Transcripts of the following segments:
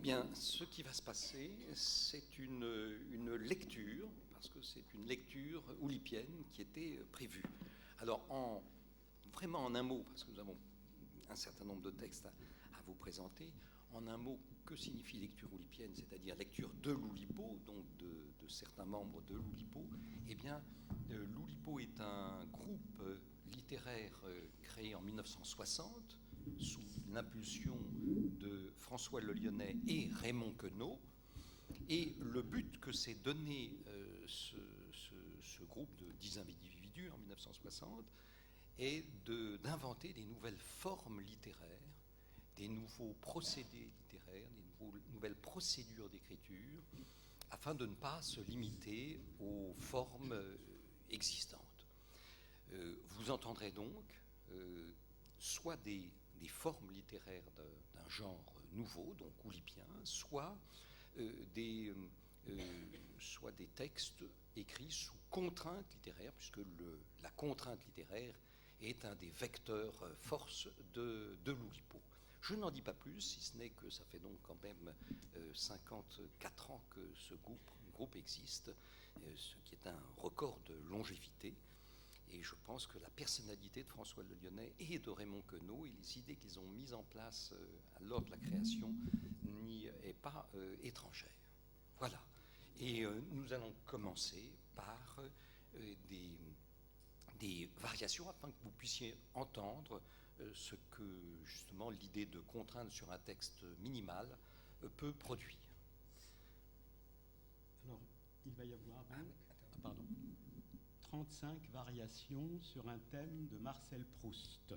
bien, ce qui va se passer, c'est une lecture, parce que c'est une lecture oulipienne qui était prévue. Alors, vraiment en un mot, parce que nous avons un certain nombre de textes à vous présenter, en un mot, que signifie lecture oulipienne, c'est-à-dire lecture de l'Oulipo, donc de certains membres de l'Oulipo? Eh bien, l'Oulipo est un groupe littéraire créé en 1960 sous l'impulsion de François Le Lyonnais et Raymond Queneau. Et le but que s'est donné ce groupe de 10 individus en 1960 est d'inventer des nouvelles formes littéraires, des nouveaux procédés littéraires, des nouvelles procédures d'écriture, afin de ne pas se limiter aux formes existantes. Vous entendrez donc soit des formes littéraires d'un genre nouveau, donc oulipien, soit des textes écrits sous contrainte littéraire, puisque la contrainte littéraire est un des vecteurs force de l'Oulipo. Je n'en dis pas plus, si ce n'est que ça fait donc quand même 54 ans que ce groupe existe, ce qui est un record de longévité. Et je pense que la personnalité de François Le Lyonnais et de Raymond Queneau et les idées qu'ils ont mises en place lors de la création n'y est pas étrangère. Voilà. Et nous allons commencer par des variations afin que vous puissiez entendre ce que justement l'idée de contrainte sur un texte minimal peut produire. Alors, il va y avoir 35 variations sur un thème de Marcel Proust.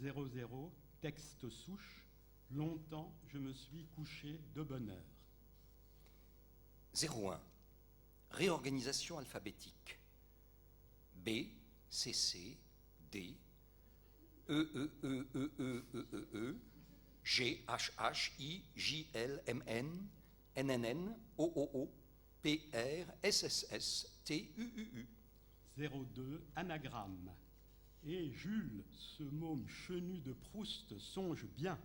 00, texte souche, longtemps je me suis couché de bonne heure. 01, réorganisation alphabétique. B, C, C, D, E, G, H, H, I, J, L, M, N, N, N, N, O, O, O, P, R, S, S, S, T, U, U, U. 02, anagramme. Et Jules, ce môme chenu de Proust, songe bien.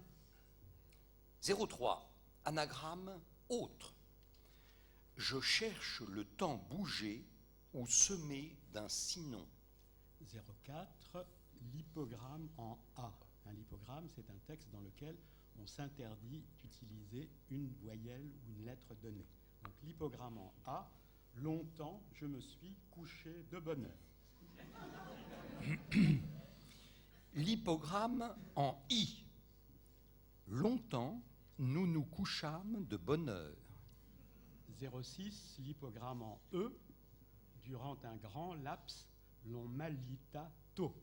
03, anagramme autre. Je cherche le temps bougé ou semé d'un sinon. 04, l'hypogramme en A. Un hypogramme, c'est un texte dans lequel on s'interdit d'utiliser une voyelle ou une lettre donnée. Donc l'hypogramme en A, longtemps je me suis couché de bonne heure. L'hypogramme en I, longtemps nous nous couchâmes de bonne heure. 06, l'hypogramme en E, durant un grand laps, l'on m'alita tôt.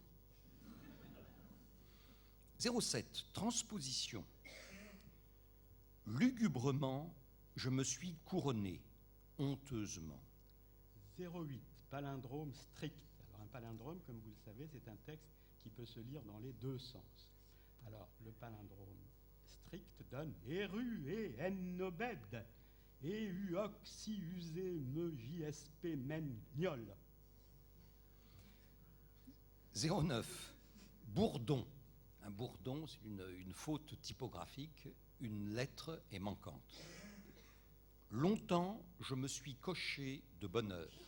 07, transposition. Lugubrement, je me suis couronné, honteusement. 08, palindrome strict. Alors un palindrome, comme vous le savez, c'est un texte qui peut se lire dans les deux sens. Alors le palindrome strict donne Eru et Ennobed, et Uoc si usé me JSP men gnol. 09, bourdon. Un bourdon, c'est une faute typographique, une lettre est manquante. Longtemps, je me suis coché de bonne heure.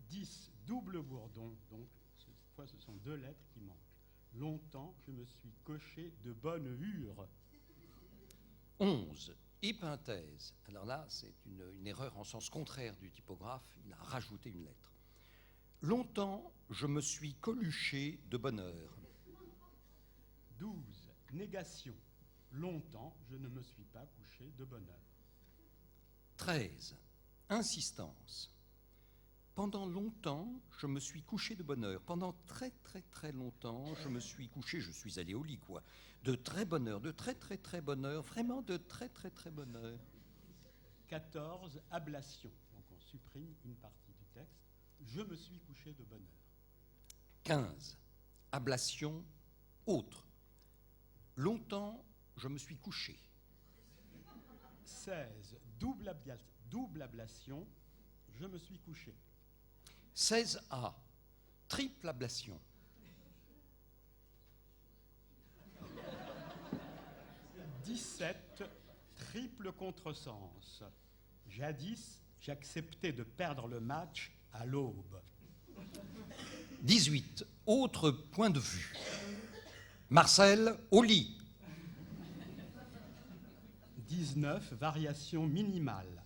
10, double bourdon, donc cette fois ce sont deux lettres qui manquent. Longtemps, je me suis coché de bonne hure. 11, épinthèse. Alors là, c'est une erreur en sens contraire du typographe, il a rajouté une lettre. Longtemps, je me suis coluché de bonne heure. 12, négation. Longtemps, je ne me suis pas couché de bonne heure. 13, insistance. Pendant longtemps, je me suis couché de bonne heure. Pendant très très très longtemps, je me suis couché, je suis allé au lit, quoi. De très bonne heure, de très très très bonne heure, vraiment de très très très bonne heure. 14, ablation. Donc on supprime une partie du texte. Je me suis couché de bonne heure. 15, ablation autre. Longtemps, je me suis couché. 16, double ablation. Je me suis couché. 16A, triple ablation. 17, 17, triple contresens. Jadis, j'acceptais de perdre le match à l'aube. 18, autre point de vue. Marcel, au lit. 19, variation minimale.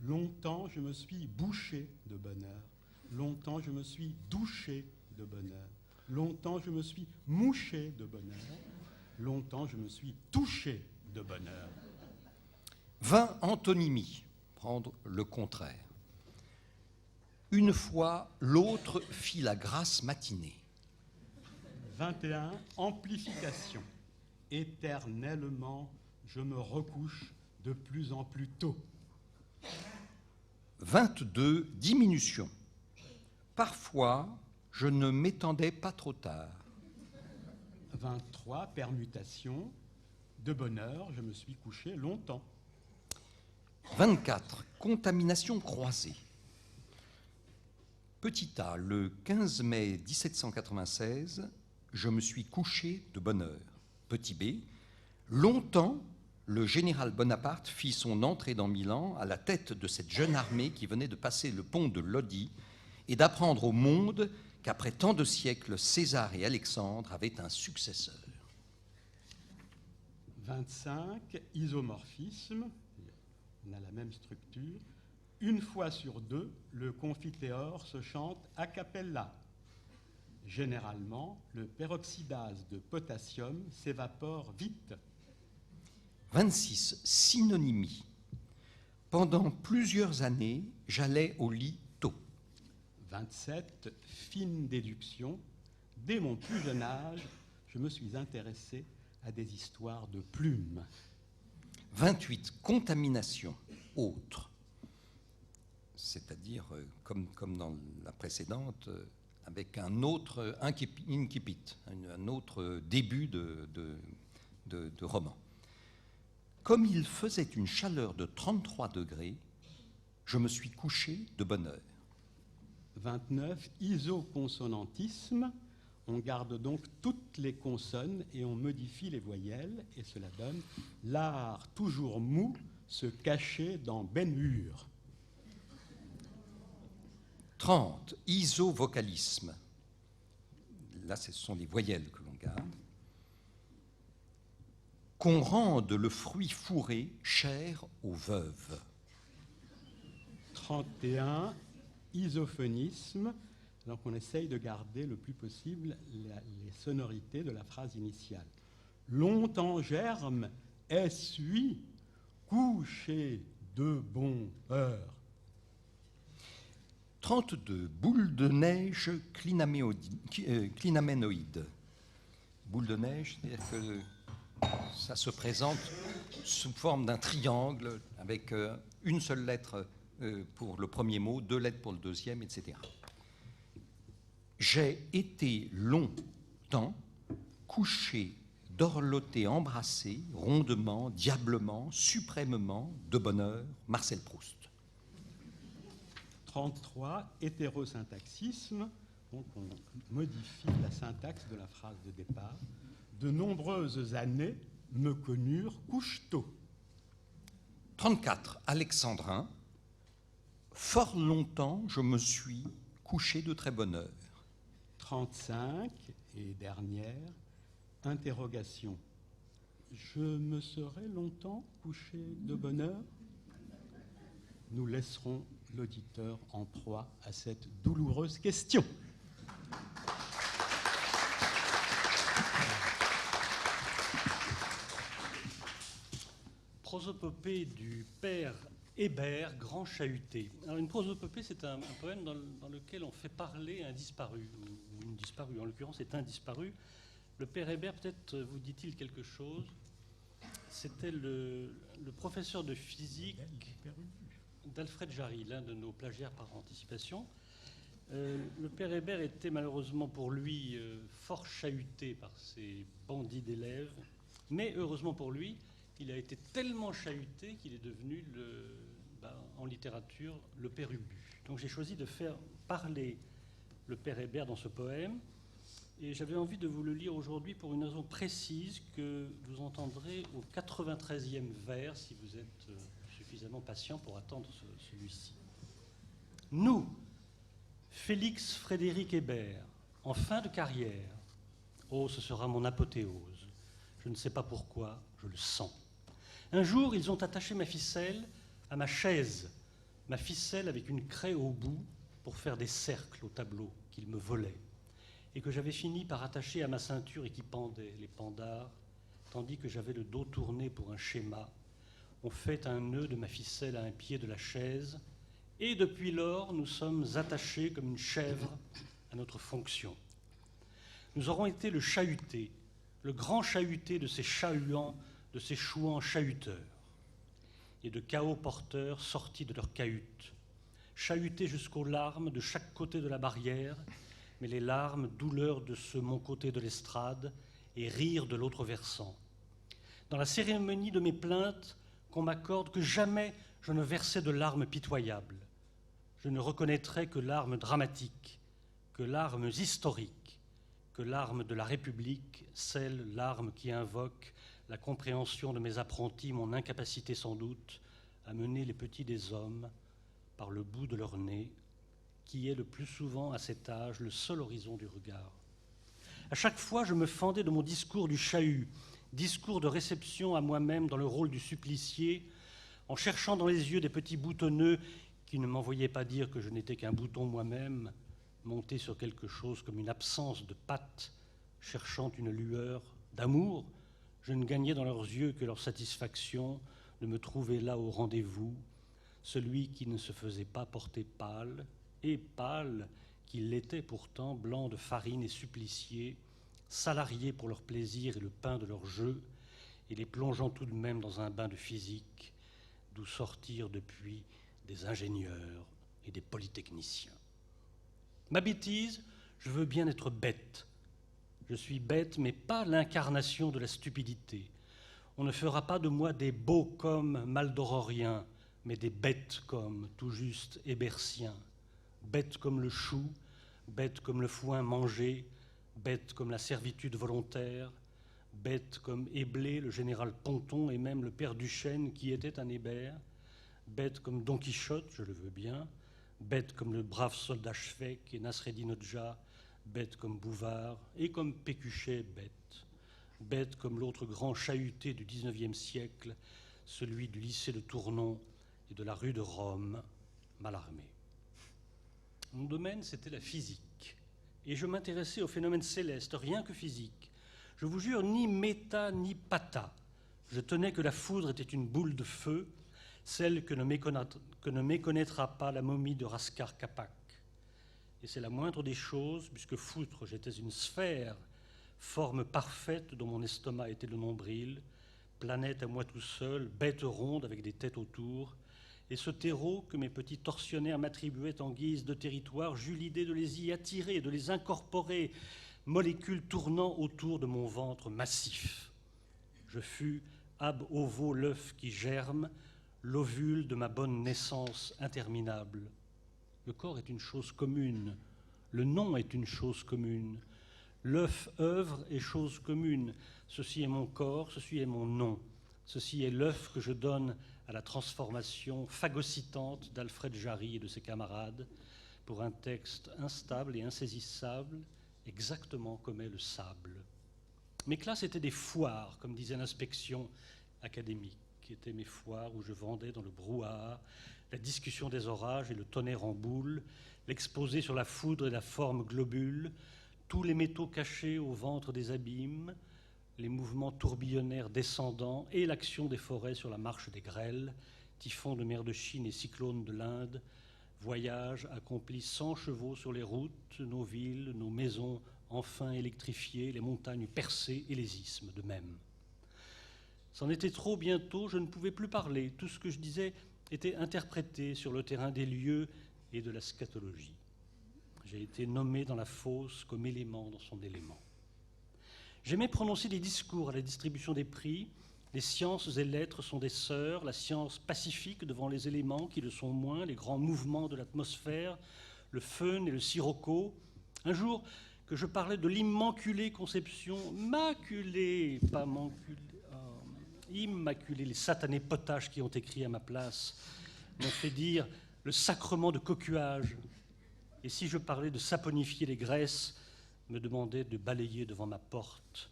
Longtemps, je me suis bouché de bonheur. Longtemps, je me suis douché de bonheur. Longtemps, je me suis mouché de bonheur. Longtemps, je me suis touché de bonheur. 20, antonymies. Prendre le contraire. Une fois, l'autre fit la grasse matinée. 21, amplification. Éternellement, je me recouche de plus en plus tôt. 22, diminution. Parfois, je ne m'étendais pas trop tard. 23, permutation. De bonne heure, je me suis couché longtemps. 24, contamination croisée. Petit a, le 15 mai 1796, je me suis couché de bonne heure. Petit b, longtemps, le général Bonaparte fit son entrée dans Milan à la tête de cette jeune armée qui venait de passer le pont de Lodi et d'apprendre au monde qu'après tant de siècles, César et Alexandre avaient un successeur. 25, isomorphisme. On a la même structure. Une fois sur deux, le confiteor se chante a cappella. Généralement, le peroxydase de potassium s'évapore vite. 26, synonymie. Pendant plusieurs années, j'allais au lit tôt. 27, fine déduction. Dès mon plus jeune âge, je me suis intéressé à des histoires de plumes. 28, contamination, autre. C'est-à-dire, comme dans la précédente, avec un autre incipit, un autre début de roman. Comme il faisait une chaleur de 33 degrés, je me suis couché de bonne heure. 29, isoconsonantisme. On garde donc toutes les consonnes et on modifie les voyelles, et cela donne l'art toujours mou se cacher dans Ben-Hur. 30, isovocalisme. Là, ce sont les voyelles que l'on garde. Qu'on rende le fruit fourré cher aux veuves. 31, isophonisme. Donc on essaye de garder le plus possible les sonorités de la phrase initiale. Longtemps germe, essuie, couché de bonne heure. 32, boule de neige clinaménoïde. Boule de neige, c'est-à-dire que ça se présente sous forme d'un triangle avec une seule lettre pour le premier mot, 2 lettres pour le deuxième, etc. J'ai été longtemps couché, dorloté, embrassé, rondement, diablement, suprêmement, de bonheur, Marcel Proust. 33, hétérosyntaxisme. Donc on modifie la syntaxe de la phrase de départ. De nombreuses années me connurent couche-tôt. 34, alexandrin. Fort longtemps, je me suis couché de très bonne heure. 35, et dernière, interrogation. Je me serais longtemps couché de bonne heure? Nous laisserons l'auditeur en proie à cette douloureuse question. Prosopopée du père Hébert, Grand Chahuté. Alors une prosopopée, c'est un poème dans lequel on fait parler un disparu, ou une disparue. En l'occurrence, c'est un disparu. Le père Hébert, peut-être vous dit-il quelque chose. C'était le professeur de physique d'Alfred Jarry, l'un de nos plagiaires par anticipation. Le père Hébert était malheureusement pour lui fort chahuté par ses bandits d'élèves, mais heureusement pour lui, il a été tellement chahuté qu'il est devenu, en littérature, le père Ubu. Donc j'ai choisi de faire parler le père Hébert dans ce poème, Et j'avais envie de vous le lire aujourd'hui pour une raison précise que vous entendrez au 93e vers, si vous êtes suffisamment patient pour attendre celui-ci. Nous, Félix Frédéric Hébert, en fin de carrière, oh, ce sera mon apothéose, je ne sais pas pourquoi, je le sens. Un jour, ils ont attaché ma ficelle à ma chaise, ma ficelle avec une craie au bout pour faire des cercles au tableau qu'ils me volaient, et que j'avais fini par attacher à ma ceinture et qui pendait, les pendards, tandis que j'avais le dos tourné pour un schéma. On fait un nœud de ma ficelle à un pied de la chaise, et depuis lors, nous sommes attachés comme une chèvre à notre fonction. Nous aurons été le chahuté, le grand chahuté de ces chahuants, de ces chouans chahuteurs, et de chaos porteurs sortis de leur cahute, chahutés jusqu'aux larmes de chaque côté de la barrière, mais les larmes, douleur de ce mon côté de l'estrade, et rire de l'autre versant. Dans la cérémonie de mes plaintes, qu'on m'accorde que jamais je ne versais de larmes pitoyables. Je ne reconnaîtrai que larmes dramatiques, que larmes historiques, que larmes de la République, celles larmes qui invoquent la compréhension de mes apprentis, mon incapacité sans doute à mener les petits des hommes par le bout de leur nez, qui est le plus souvent à cet âge le seul horizon du regard. À chaque fois, je me fendais de mon discours du chahut, discours de réception à moi-même dans le rôle du supplicié, en cherchant dans les yeux des petits boutonneux qui ne m'envoyaient pas dire que je n'étais qu'un bouton moi-même, monté sur quelque chose comme une absence de patte, cherchant une lueur d'amour. Je ne gagnais dans leurs yeux que leur satisfaction de me trouver là au rendez-vous, celui qui ne se faisait pas porter pâle, et pâle qu'il l'était pourtant, blanc de farine et supplicié, salariés pour leur plaisir et le pain de leur jeu, et les plongeant tout de même dans un bain de physique, d'où sortirent depuis des ingénieurs et des polytechniciens. Ma bêtise, je veux bien être bête. Je suis bête, mais pas l'incarnation de la stupidité. On ne fera pas de moi des beaux comme maldororiens, mais des bêtes comme tout juste hébertiens. Bêtes comme le chou, bêtes comme le foin mangé, bêtes comme la servitude volontaire, bêtes comme Éblé, le général Ponton et même le père Duchesne qui était un hébert, bêtes comme Don Quichotte, je le veux bien, bêtes comme le brave soldat Schweik et Nasreddin Hodja, bêtes comme Bouvard et comme Pécuchet, bêtes comme l'autre grand chahuté du XIXe siècle, celui du lycée de Tournon et de la rue de Rome, Mallarmé. Mon domaine, c'était la physique, et je m'intéressais aux phénomènes célestes, rien que physique. Je vous jure, ni méta ni pata. Je tenais que la foudre était une boule de feu, celle que ne méconnaîtra pas la momie de Raskar Kapak. Et c'est la moindre des choses, puisque foutre, j'étais une sphère, forme parfaite dont mon estomac était le nombril, planète à moi tout seul, bête ronde avec des têtes autour, et ce terreau que mes petits tortionnaires m'attribuaient en guise de territoire, j'eus l'idée de les y attirer, de les incorporer, molécules tournant autour de mon ventre massif. Je fus ab ovo l'œuf qui germe, l'ovule de ma bonne naissance interminable. Le corps est une chose commune, le nom est une chose commune, l'œuf œuvre est chose commune. Ceci est mon corps, ceci est mon nom, ceci est l'œuf que je donne à la transformation phagocytante d'Alfred Jarry et de ses camarades pour un texte instable et insaisissable, exactement comme est le sable. Mes classes étaient des foires, comme disait l'inspection académique, qui étaient mes foires où je vendais dans le brouhaha la discussion des orages et le tonnerre en boule, l'exposé sur la foudre et la forme globule, tous les métaux cachés au ventre des abîmes, les mouvements tourbillonnaires descendants et l'action des forêts sur la marche des grêles, typhons de mer de Chine et cyclones de l'Inde, voyages accomplis sans chevaux sur les routes, nos villes, nos maisons enfin électrifiées, les montagnes percées et les isthmes de même. C'en était trop bientôt, je ne pouvais plus parler. Tout ce que je disais était interprété sur le terrain des lieux et de la scatologie. J'ai été nommé dans la fosse comme élément dans son élément. J'aimais prononcer des discours à la distribution des prix. Les sciences et lettres sont des sœurs, la science pacifique devant les éléments qui le sont moins, les grands mouvements de l'atmosphère, le fun et le sirocco. Un jour, que je parlais de l'immaculée conception, maculée, pas manculée, immaculée, les satanés potaches qui ont écrit à ma place m'ont fait dire le sacrement de cocuage. Et si je parlais de saponifier les graisses, me demandaient de balayer devant ma porte,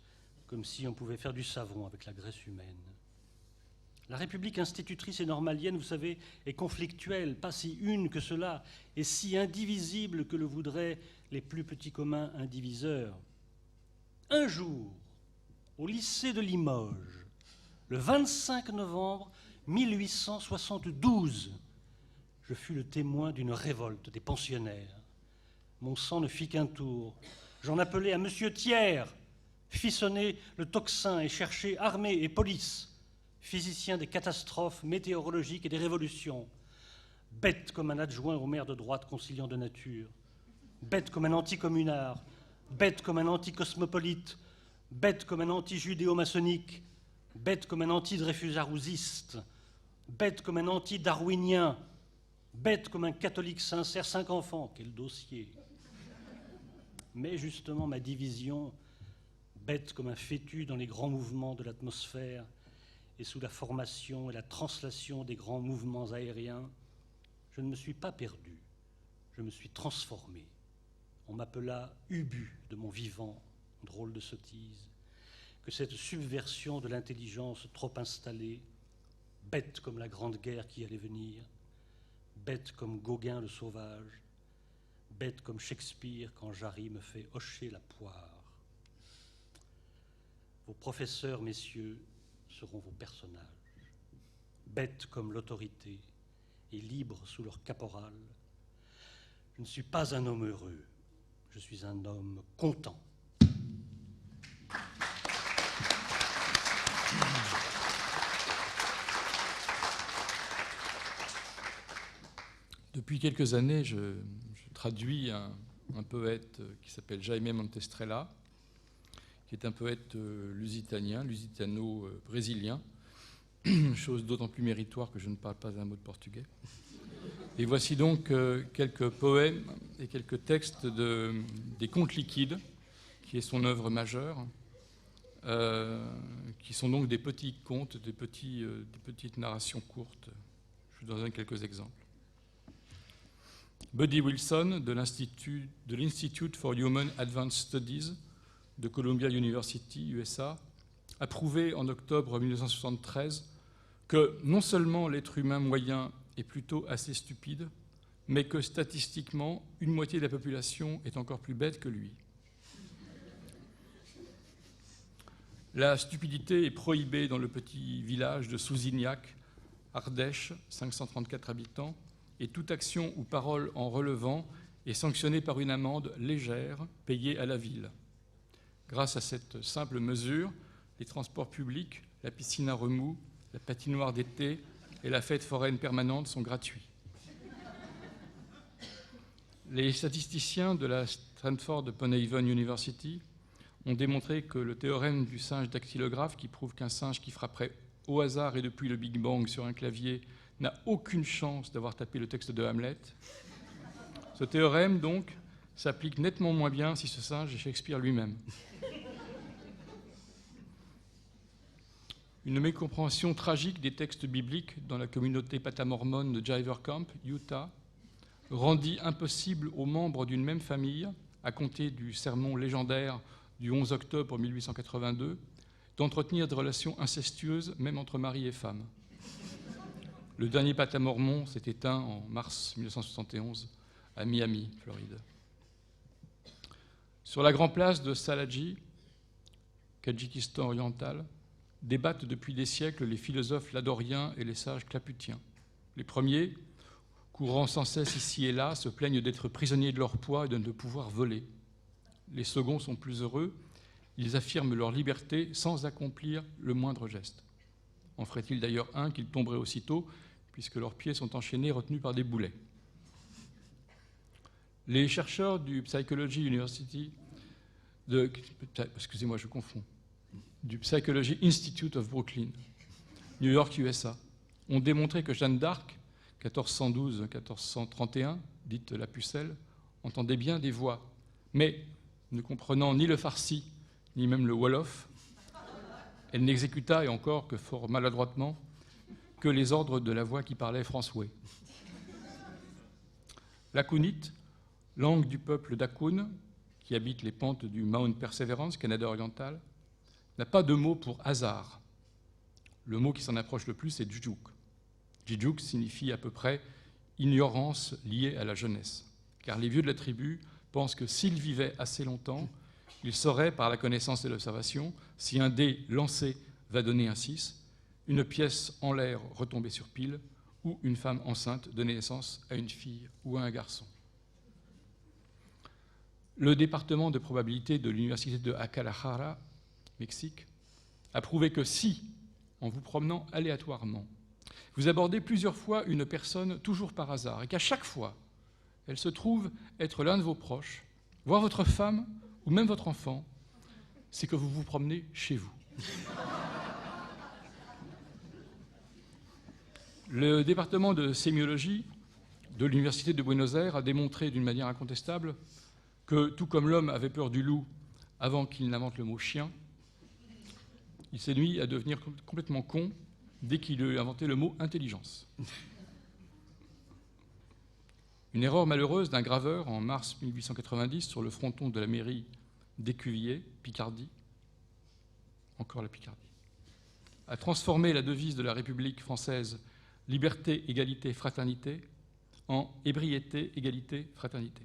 comme si on pouvait faire du savon avec la graisse humaine. La République institutrice et normalienne, vous savez, est conflictuelle, pas si une que cela, et si indivisible que le voudraient les plus petits communs indiviseurs. Un jour, au lycée de Limoges, le 25 novembre 1872, je fus le témoin d'une révolte des pensionnaires. Mon sang ne fit qu'un tour. J'en appelai à Monsieur Thiers, fit sonner le tocsin et chercher armée et police, physicien des catastrophes météorologiques et des révolutions, bête comme un adjoint au maire de droite conciliant de nature, bête comme un anticommunard, bête comme un anticosmopolite, bête comme un anti-judéo-maçonnique, bête comme un anti-dreyfusarousiste, bête comme un anti-darwinien, bête comme un catholique sincère, 5 enfants, quel dossier. Mais justement, ma division, bête comme un fétu dans les grands mouvements de l'atmosphère et sous la formation et la translation des grands mouvements aériens, je ne me suis pas perdu, je me suis transformé. On m'appela Ubu de mon vivant, drôle de sottise, que cette subversion de l'intelligence trop installée, bête comme la Grande Guerre qui allait venir, bête comme Gauguin le sauvage, bête comme Shakespeare quand Jarry me fait hocher la poire. Vos professeurs, messieurs, seront vos personnages, bêtes comme l'autorité et libres sous leur caporal. Je ne suis pas un homme heureux, je suis un homme content. Depuis quelques années, je traduis un poète qui s'appelle Jaime Montestrella, qui est un poète lusitano-brésilien, chose d'autant plus méritoire que je ne parle pas un mot de portugais. Et voici donc quelques poèmes et quelques textes des Contes liquides, qui est son œuvre majeure, qui sont donc des petits contes, des petites narrations courtes. Je vous donne quelques exemples. Buddy Wilson de l'Institute for Human Advanced Studies de Columbia University, USA, a prouvé en octobre 1973 que non seulement l'être humain moyen est plutôt assez stupide, mais que statistiquement, une moitié de la population est encore plus bête que lui. La stupidité est prohibée dans le petit village de Souzignac, Ardèche, 534 habitants, et toute action ou parole en relevant est sanctionnée par une amende légère payée à la ville. Grâce à cette simple mesure, les transports publics, la piscine à remous, la patinoire d'été et la fête foraine permanente sont gratuits. Les statisticiens de la Stanford-Upon-Avon University ont démontré que le théorème du singe dactylographe, qui prouve qu'un singe qui frapperait au hasard et depuis le Big Bang sur un clavier n'a aucune chance d'avoir tapé le texte de Hamlet. Ce théorème, donc, s'applique nettement moins bien si ce singe est Shakespeare lui-même. Une mécompréhension tragique des textes bibliques dans la communauté patamormone de Jiver Camp, Utah, rendit impossible aux membres d'une même famille, à compter du sermon légendaire du 11 octobre 1882, d'entretenir des relations incestueuses, même entre mari et femme. Le dernier patamormon s'est éteint en mars 1971 à Miami, Floride. Sur la grande place de Salaji, Tadjikistan oriental, débattent depuis des siècles les philosophes ladoriens et les sages claputiens. Les premiers, courant sans cesse ici et là, se plaignent d'être prisonniers de leur poids et de ne pouvoir voler. Les seconds sont plus heureux, ils affirment leur liberté sans accomplir le moindre geste. En ferait-il d'ailleurs un qu'ils tomberaient aussitôt, puisque leurs pieds sont enchaînés, retenus par des boulets. Les chercheurs du Psychology University, excusez-moi, je confonds, du Psychology Institute of Brooklyn, New York, USA, ont démontré que Jeanne d'Arc, 1412-1431, dite la Pucelle, entendait bien des voix, mais ne comprenant ni le farsi, ni même le wolof, elle n'exécuta, et encore que fort maladroitement, que les ordres de la voix qui parlait François. L'akounite, langue du peuple d'Akoun, qui habite les pentes du Mount Perseverance, Canada oriental, n'a pas de mot pour hasard. Le mot qui s'en approche le plus est Jujuk. Jujuk signifie à peu près ignorance liée à la jeunesse, car les vieux de la tribu pensent que s'ils vivaient assez longtemps, ils sauraient, par la connaissance et l'observation, si un dé lancé va donner un 6, une pièce en l'air retombée sur pile, ou une femme enceinte donner naissance à une fille ou à un garçon. Le département de probabilité de l'université de Guadalajara, Mexique, a prouvé que si, en vous promenant aléatoirement, vous abordez plusieurs fois une personne toujours par hasard, et qu'à chaque fois, elle se trouve être l'un de vos proches, voire votre femme ou même votre enfant, c'est que vous vous promenez chez vous. Le département de sémiologie de l'Université de Buenos Aires a démontré d'une manière incontestable que, tout comme l'homme avait peur du loup avant qu'il n'invente le mot chien, il s'est mis à devenir complètement con dès qu'il a inventé le mot intelligence. Une erreur malheureuse d'un graveur en mars 1890 sur le fronton de la mairie d'Écuvier, Picardie, encore la Picardie, a transformé la devise de la République française « Liberté, égalité, fraternité » en « ébriété, égalité, fraternité ».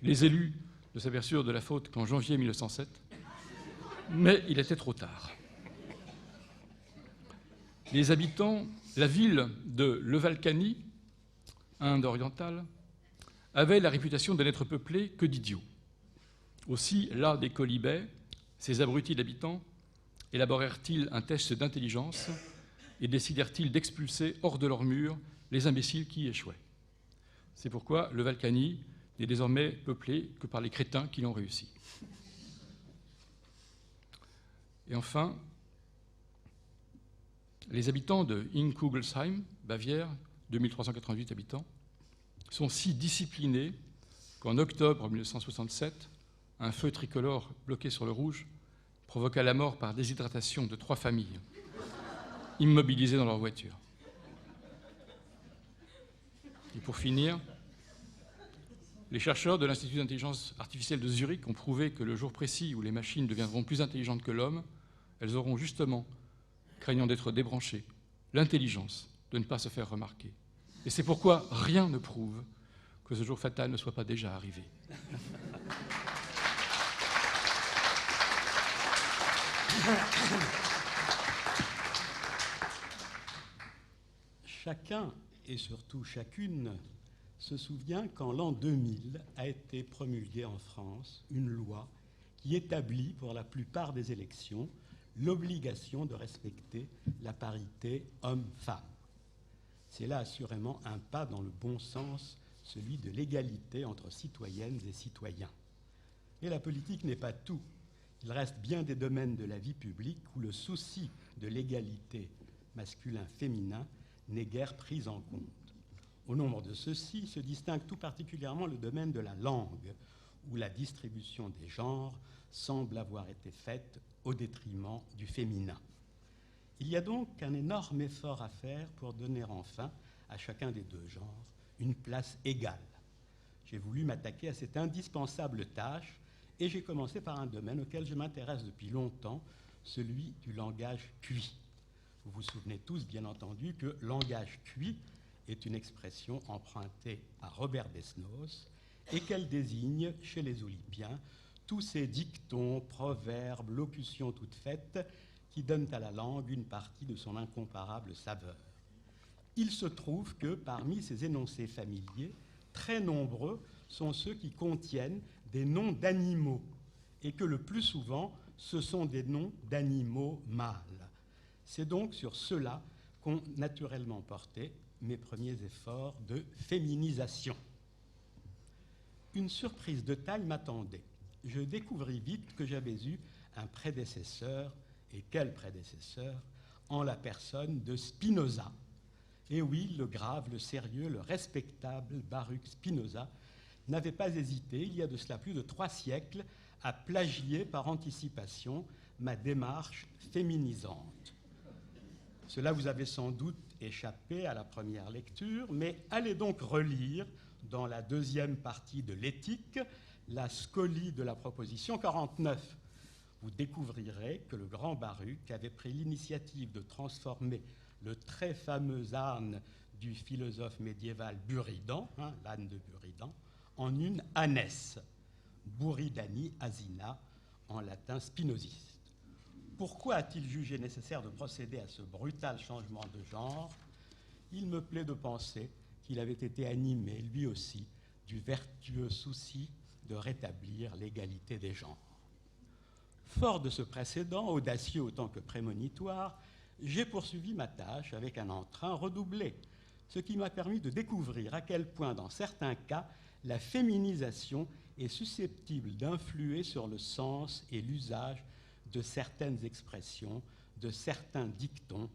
Les élus ne s'aperçurent de la faute qu'en janvier 1907, mais il était trop tard. Les habitants, la ville de Levalcani, Inde orientale, avait la réputation de n'être peuplée que d'idiots. Aussi, là des colibets, ces abrutis d'habitants élaborèrent-ils un test d'intelligence et décidèrent-ils d'expulser hors de leurs murs les imbéciles qui y échouaient. C'est pourquoi Levalcani n'est désormais peuplé que par les crétins qui l'ont réussi. Et enfin, les habitants de Inkugelsheim, Bavière, 2388 habitants, sont si disciplinés qu'en octobre 1967, un feu tricolore bloqué sur le rouge provoqua la mort par déshydratation de 3 familles, immobilisées dans leur voiture. Et pour finir, les chercheurs de l'Institut d'intelligence artificielle de Zurich ont prouvé que le jour précis où les machines deviendront plus intelligentes que l'homme, elles auront justement, craignant d'être débranchées, l'intelligence de ne pas se faire remarquer. Et c'est pourquoi rien ne prouve que ce jour fatal ne soit pas déjà arrivé. Chacun, et surtout chacune, se souvient qu'en l'an 2000 a été promulguée en France une loi qui établit pour la plupart des élections l'obligation de respecter la parité homme-femme. C'est là assurément un pas dans le bon sens, celui de l'égalité entre citoyennes et citoyens. Mais la politique n'est pas tout. Il reste bien des domaines de la vie publique où le souci de l'égalité masculin-féminin n'est guère pris en compte. Au nombre de ceux-ci se distingue tout particulièrement le domaine de la langue, où la distribution des genres semble avoir été faite au détriment du féminin. Il y a donc un énorme effort à faire pour donner enfin à chacun des deux genres une place égale. J'ai voulu m'attaquer à cette indispensable tâche et j'ai commencé par un domaine auquel je m'intéresse depuis longtemps, celui du langage cuit. Vous vous souvenez tous, bien entendu, que langage cuit est une expression empruntée à Robert Desnos et qu'elle désigne, chez les Oulipiens, tous ces dictons, proverbes, locutions toutes faites qui donnent à la langue une partie de son incomparable saveur. Il se trouve que, parmi ces énoncés familiers, très nombreux sont ceux qui contiennent des noms d'animaux, et que le plus souvent, ce sont des noms d'animaux mâles. C'est donc sur cela qu'ont naturellement porté mes premiers efforts de féminisation. Une surprise de taille m'attendait. Je découvris vite que j'avais eu un prédécesseur, et quel prédécesseur, en la personne de Spinoza. Et oui, le grave, le sérieux, le respectable Baruch Spinoza n'avait pas hésité, il y a de cela plus de 3 siècles, à plagier par anticipation ma démarche féminisante. Cela vous avait sans doute échappé à la première lecture, mais allez donc relire dans la deuxième partie de l'éthique la scolie de la proposition 49. Vous découvrirez que le grand Baruch avait pris l'initiative de transformer le très fameux âne du philosophe médiéval Buridan, l'âne de Buridan, en une ânesse, Buridani asina, en latin spinoziste. Pourquoi a-t-il jugé nécessaire de procéder à ce brutal changement de genre? Il me plaît de penser qu'il avait été animé, lui aussi, du vertueux souci de rétablir l'égalité des genres. Fort de ce précédent, audacieux autant que prémonitoire, j'ai poursuivi ma tâche avec un entrain redoublé, ce qui m'a permis de découvrir à quel point, dans certains cas, la féminisation est susceptible d'influer sur le sens et l'usage de certaines expressions, de certains dictons,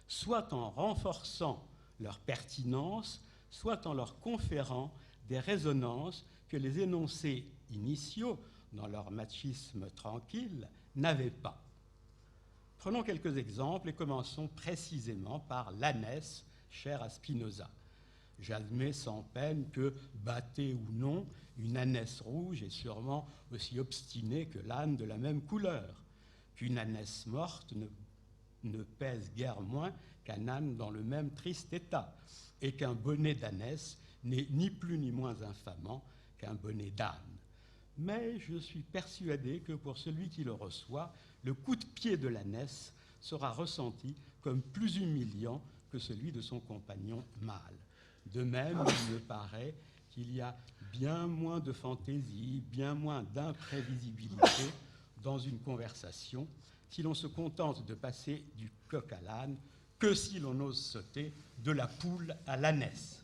soit en renforçant leur pertinence, soit en leur conférant des résonances que les énoncés initiaux, dans leur machisme tranquille, n'avaient pas. Prenons quelques exemples et commençons précisément par l'ânesse, chère à Spinoza. J'admets sans peine que, bâtée ou non, une ânesse rouge est sûrement aussi obstinée que l'âne de la même couleur, qu'une ânesse morte ne pèse guère moins qu'un âne dans le même triste état, et qu'un bonnet d'ânesse n'est ni plus ni moins infamant qu'un bonnet d'âne. Mais je suis persuadé que pour celui qui le reçoit, le coup de pied de l'ânesse sera ressenti comme plus humiliant que celui de son compagnon mâle. De même, il me paraît qu'il y a bien moins de fantaisie, bien moins d'imprévisibilité dans une conversation si l'on se contente de passer du coq à l'âne que si l'on ose sauter de la poule à l'ânesse.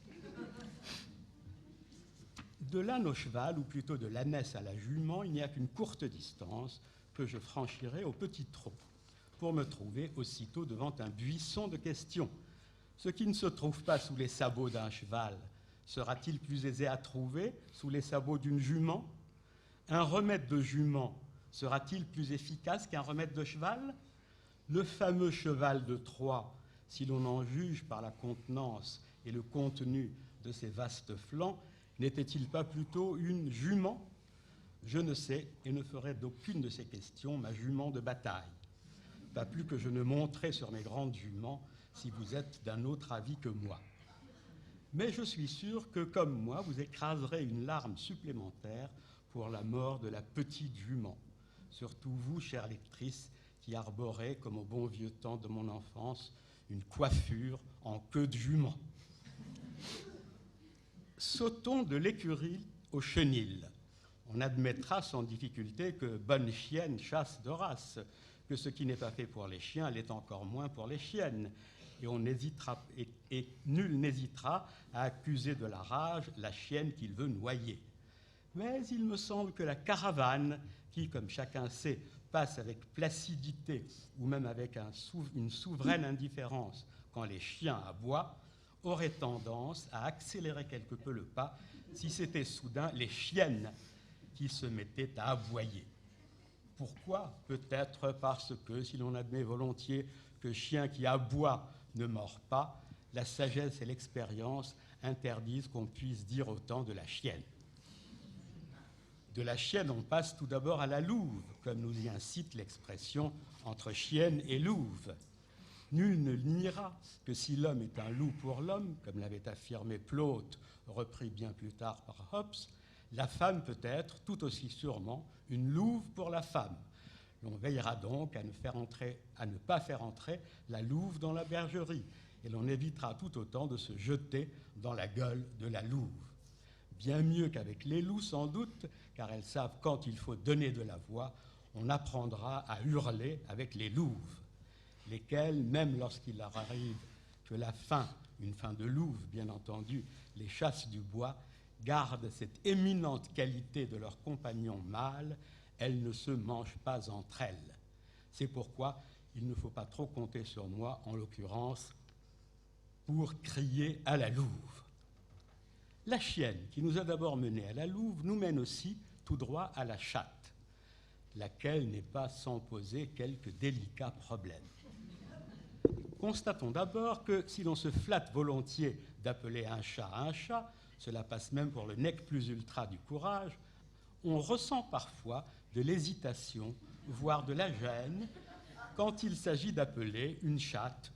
De l'âne au cheval, ou plutôt de l'ânesse à la jument, il n'y a qu'une courte distance que je franchirai au petit trot, pour me trouver aussitôt devant un buisson de questions. Ce qui ne se trouve pas sous les sabots d'un cheval sera-t-il plus aisé à trouver sous les sabots d'une jument? Un remède de jument sera-t-il plus efficace qu'un remède de cheval? Le fameux cheval de Troie, si l'on en juge par la contenance et le contenu de ses vastes flancs, n'était-il pas plutôt une jument? Je ne sais et ne ferai d'aucune de ces questions ma jument de bataille. Pas plus que je ne monterai sur mes grandes juments si vous êtes d'un autre avis que moi. Mais je suis sûr que, comme moi, vous écraserez une larme supplémentaire pour la mort de la petite jument. Surtout vous, chère lectrice, qui arborez, comme au bon vieux temps de mon enfance, une coiffure en queue de jument. Sautons de l'écurie au chenil. On admettra sans difficulté que bonne chienne chasse de race, que ce qui n'est pas fait pour les chiens l'est encore moins pour les chiennes. Et nul n'hésitera à accuser de la rage la chienne qu'il veut noyer. Mais il me semble que la caravane, qui, comme chacun sait, passe avec placidité ou même avec une souveraine indifférence quand les chiens aboient, aurait tendance à accélérer quelque peu le pas si c'était soudain les chiennes qui se mettaient à aboyer. Pourquoi? Peut-être parce que, si l'on admet volontiers que chien qui aboie ne mord pas, la sagesse et l'expérience interdisent qu'on puisse dire autant de la chienne. De la chienne, on passe tout d'abord à la louve, comme nous y incite l'expression entre chienne et louve. Nul ne niera que si l'homme est un loup pour l'homme, comme l'avait affirmé Plaute, repris bien plus tard par Hobbes, la femme peut être tout aussi sûrement une louve pour la femme. L'on veillera donc à ne pas faire entrer la louve dans la bergerie, et l'on évitera tout autant de se jeter dans la gueule de la louve. Bien mieux qu'avec les loups, sans doute, car elles savent quand il faut donner de la voix, on apprendra à hurler avec les louves, lesquelles, même lorsqu'il leur arrive que la faim, une faim de louve bien entendu, les chasse du bois, gardent cette éminente qualité de leurs compagnons mâles, elles ne se mangent pas entre elles. C'est pourquoi il ne faut pas trop compter sur moi, en l'occurrence, pour crier à la louve. La chienne, qui nous a d'abord menés à la Louve, nous mène aussi tout droit à la chatte, laquelle n'est pas sans poser quelques délicats problèmes. Constatons d'abord que si l'on se flatte volontiers d'appeler un chat, cela passe même pour le nec plus ultra du courage, on ressent parfois de l'hésitation, voire de la gêne, quand il s'agit d'appeler une chatte,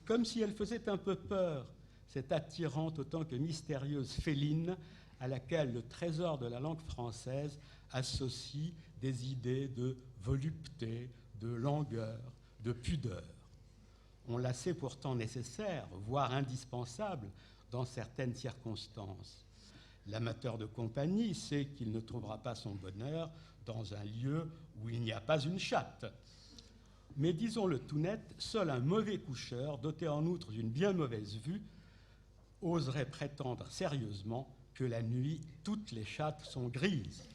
comme si elle faisait un peu peur, cette attirante autant que mystérieuse féline à laquelle le trésor de la langue française associe des idées de volupté, de langueur, de pudeur. On la sait pourtant nécessaire, voire indispensable, dans certaines circonstances. L'amateur de compagnie sait qu'il ne trouvera pas son bonheur dans un lieu où il n'y a pas une chatte. Mais disons-le tout net, seul un mauvais coucheur, doté en outre d'une bien mauvaise vue, oserait prétendre sérieusement que la nuit, toutes les chattes sont grises.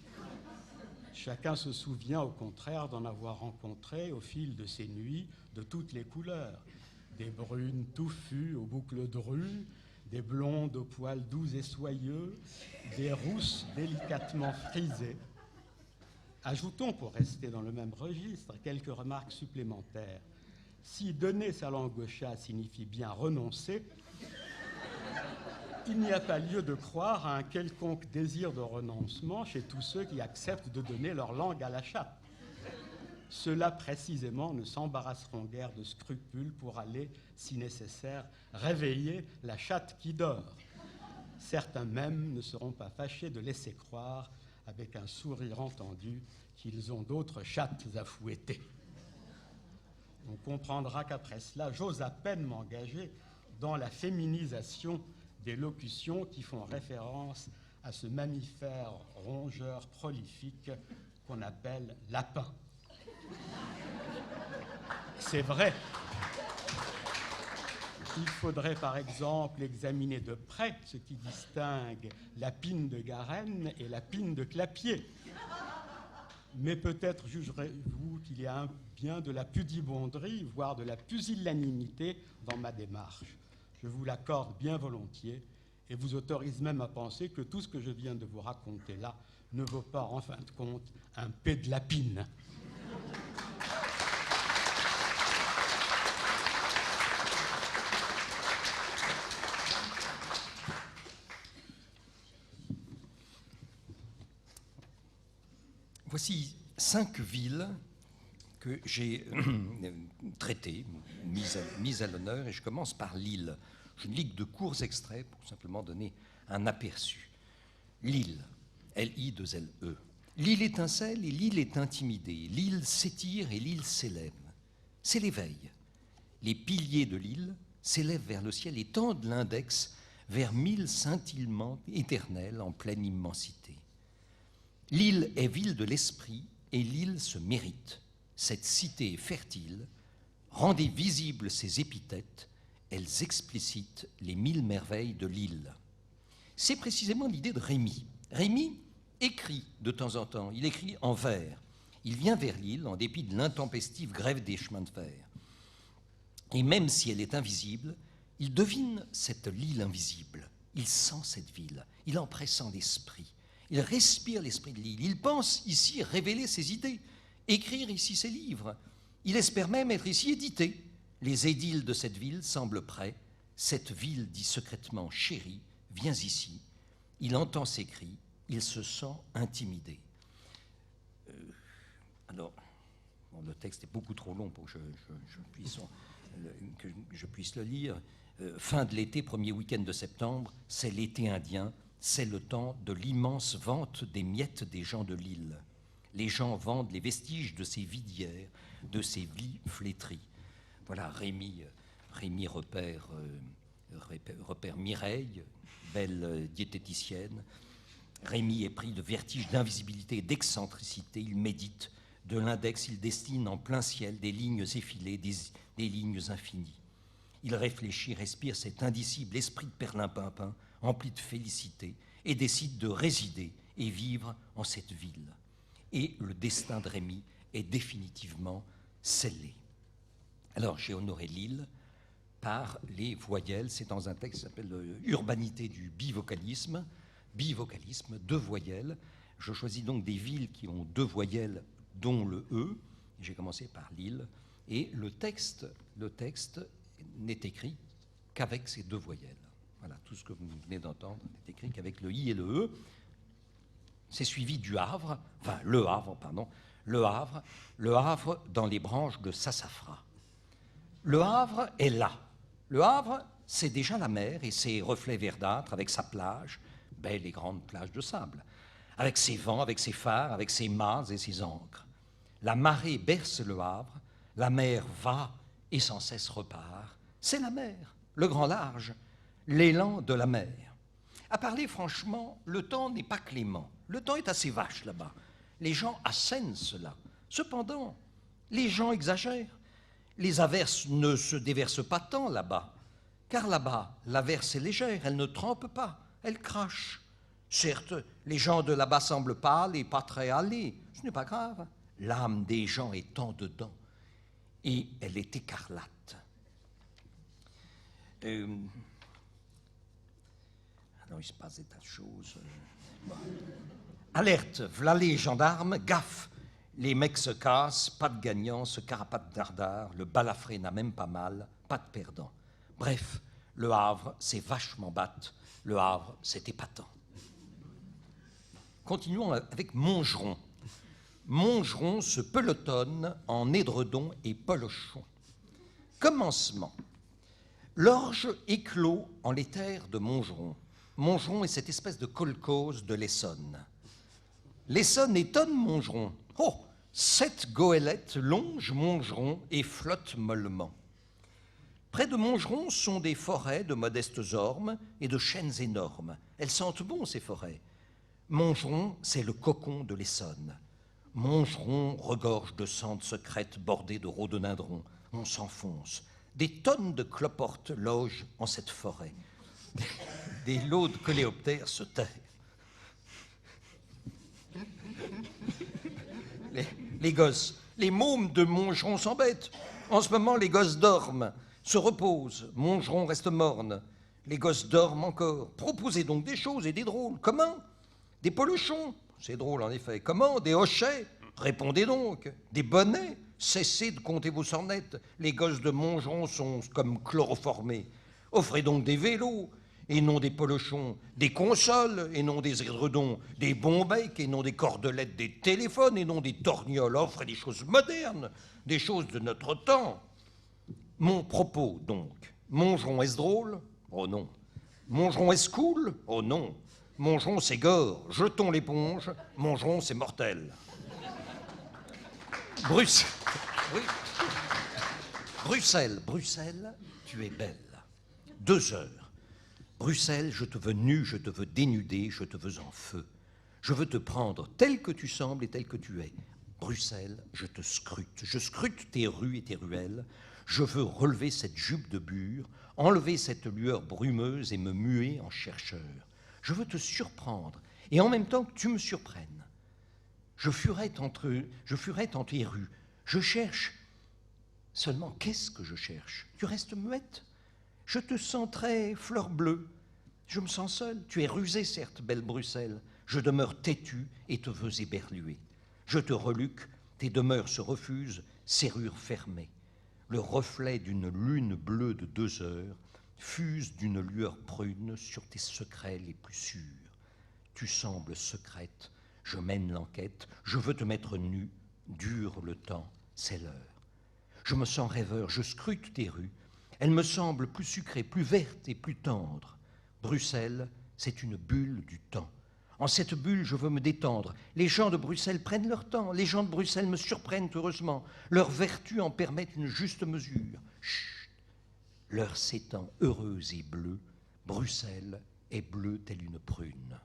Chacun se souvient au contraire d'en avoir rencontré au fil de ces nuits de toutes les couleurs, des brunes touffues aux boucles drues, des blondes aux poils doux et soyeux, des rousses délicatement frisées. Ajoutons, pour rester dans le même registre, quelques remarques supplémentaires. Si donner sa langue au chat signifie bien renoncer, il n'y a pas lieu de croire à un quelconque désir de renoncement chez tous ceux qui acceptent de donner leur langue à la chatte. Ceux-là, précisément, ne s'embarrasseront guère de scrupules pour aller, si nécessaire, réveiller la chatte qui dort. Certains même ne seront pas fâchés de laisser croire, avec un sourire entendu, qu'ils ont d'autres chattes à fouetter. On comprendra qu'après cela, j'ose à peine m'engager dans la féminisation des locutions qui font référence à ce mammifère rongeur prolifique qu'on appelle lapin. C'est vrai. Il faudrait par exemple examiner de près ce qui distingue la pine de Garenne et la pine de Clapier. Mais peut-être jugerez-vous qu'il y a bien de la pudibonderie, voire de la pusillanimité dans ma démarche. Je vous l'accorde bien volontiers et vous autorise même à penser que tout ce que je viens de vous raconter là ne vaut pas, en fin de compte, un pet de lapine. Voici 5 villes que j'ai traitées, mises à l'honneur, et je commence par Lille. Je ne lis que de courts extraits pour simplement donner un aperçu. Lille, L-I-2-L-E. L'île étincelle et l'île est intimidée. L'île s'étire et l'île s'élève. C'est l'éveil. Les piliers de l'île s'élèvent vers le ciel et tendent l'index vers 1000 scintillements éternels en pleine immensité. L'île est ville de l'esprit et l'île se mérite. Cette cité est fertile. Rendez visibles ses épithètes, elles explicitent les 1000 merveilles de l'île. C'est précisément l'idée de Rémy. Rémy écrit de temps en temps, il écrit en vers. Il vient vers l'île en dépit de l'intempestive grève des chemins de fer. Et même si elle est invisible, il devine cette île invisible. Il sent cette ville, il en pressent l'esprit. Il respire l'esprit de l'île. Il pense ici révéler ses idées, écrire ici ses livres. Il espère même être ici édité. Les édiles de cette ville semblent prêts. Cette ville dit secrètement « Chérie, viens ici ». Il entend ses cris. Il se sent intimidé. Alors, bon, le texte est beaucoup trop long pour que je puisse le lire. Fin de l'été, premier week-end de septembre, c'est l'été indien. C'est le temps de l'immense vente des miettes des gens de l'île. Les gens vendent les vestiges de ces vies d'hier, de ces vies flétries. Voilà, Rémy repère Mireille, belle diététicienne. Rémy est pris de vertige d'invisibilité et d'excentricité. Il médite. De l'index, il dessine en plein ciel des lignes effilées, des lignes infinies. Il réfléchit, respire cet indicible esprit de perlimpinpin, empli de félicité, et décide de résider et vivre en cette ville. Et le destin de Rémy est définitivement scellé. Alors j'ai honoré l'île, par les voyelles. C'est dans un texte qui s'appelle « Urbanité du bivocalisme ». Bivocalisme, 2 voyelles. Je choisis donc des villes qui ont 2 voyelles, dont le E. J'ai commencé par Lille. Et le texte n'est écrit qu'avec ces 2 voyelles. Voilà, tout ce que vous venez d'entendre n'est écrit qu'avec le I et le E. C'est suivi du Havre, enfin le Havre, pardon, le Havre dans les branches de Sassafras. Le Havre est là. Le Havre, c'est déjà la mer et ses reflets verdâtres avec sa plage, belle et grande plage de sable, avec ses vents, avec ses phares, avec ses mâts et ses ancres. La marée berce le Havre, la mer va et sans cesse repart. C'est la mer, le grand large, l'élan de la mer. À parler franchement, le temps n'est pas clément. Le temps est assez vache là-bas. Les gens assènent cela. Cependant, les gens exagèrent. Les averses ne se déversent pas tant là-bas, car là-bas, l'averse est légère, elle ne trempe pas, elle crache. Certes, les gens de là-bas semblent pâles et pas très allés. Ce n'est pas grave. L'âme des gens est en dedans, et elle est écarlate. Alors, il se passe des tas de choses. Bon. Alerte, v'là les gendarmes, gaffe. Les mecs se cassent, pas de gagnant, se carapate dardard, le balafré n'a même pas mal, pas de perdant. Bref, le Havre, c'est vachement batte, le Havre, c'est épatant. Continuons avec Montgeron. Montgeron se pelotonne en édredon et polochon. Commencement. L'orge éclot en les terres de Montgeron. Montgeron est cette espèce de kolkhoz de l'Essonne. L'Essonne étonne Montgeron. Oh, 7 goélettes longent Montgeron et flottent mollement. Près de Montgeron sont des forêts de modestes ormes et de chênes énormes. Elles sentent bon, ces forêts. Montgeron, c'est le cocon de l'Essonne. Montgeron regorge de sentes secrètes bordées de rhododendrons. On s'enfonce. Des tonnes de cloportes logent en cette forêt. Des lots de coléoptères se tairent. Les gosses, les mômes de Montgeron s'embêtent. En ce moment, les gosses dorment, se reposent. Montgeron reste morne. Les gosses dorment encore. Proposez donc des choses et des drôles. Comment? Des polochons? C'est drôle, en effet. Comment? Des hochets? Répondez donc. Des bonnets? Cessez de compter vos sornettes. Les gosses de Montgeron sont comme chloroformés. Offrez donc des vélos et non des polochons, des consoles et non des édredons, des bombecs et non des cordelettes, des téléphones et non des torgnoles. Offrez des choses modernes, des choses de notre temps. Mon propos, donc. Montgeron est-ce drôle? Oh non. Montgeron est-ce cool? Oh non. Montgeron c'est gore. Jetons l'éponge. Montgeron c'est mortel. Bruxelles, tu es belle. 2 heures. Bruxelles, je te veux nue, je te veux dénudée, je te veux en feu. Je veux te prendre tel que tu sembles et tel que tu es. Bruxelles, je te scrute. Je scrute tes rues et tes ruelles. Je veux relever cette jupe de bure, enlever cette lueur brumeuse et me muer en chercheur. Je veux te surprendre et en même temps que tu me surprennes. Je furette entre tes rues. Je cherche. Seulement, qu'est-ce que je cherche? Tu restes muette? Je te sens très fleur bleue. Je me sens seule. Tu es rusée, certes, belle Bruxelles. Je demeure têtue et te veux éberluer. Je te reluque, tes demeures se refusent, serrure fermée. Le reflet d'une lune bleue de 2 heures fuse d'une lueur prune sur tes secrets les plus sûrs. Tu sembles secrète, je mène l'enquête, je veux te mettre nue, dure le temps, c'est l'heure. Je me sens rêveur, je scrute tes rues, elles me semblent plus sucrées, plus vertes et plus tendres. Bruxelles, c'est une bulle du temps. En cette bulle, je veux me détendre. Les gens de Bruxelles prennent leur temps. Les gens de Bruxelles me surprennent heureusement. Leurs vertus en permettent une juste mesure. Chut. L'heure s'étend heureuse et bleue. Bruxelles est bleue telle une prune.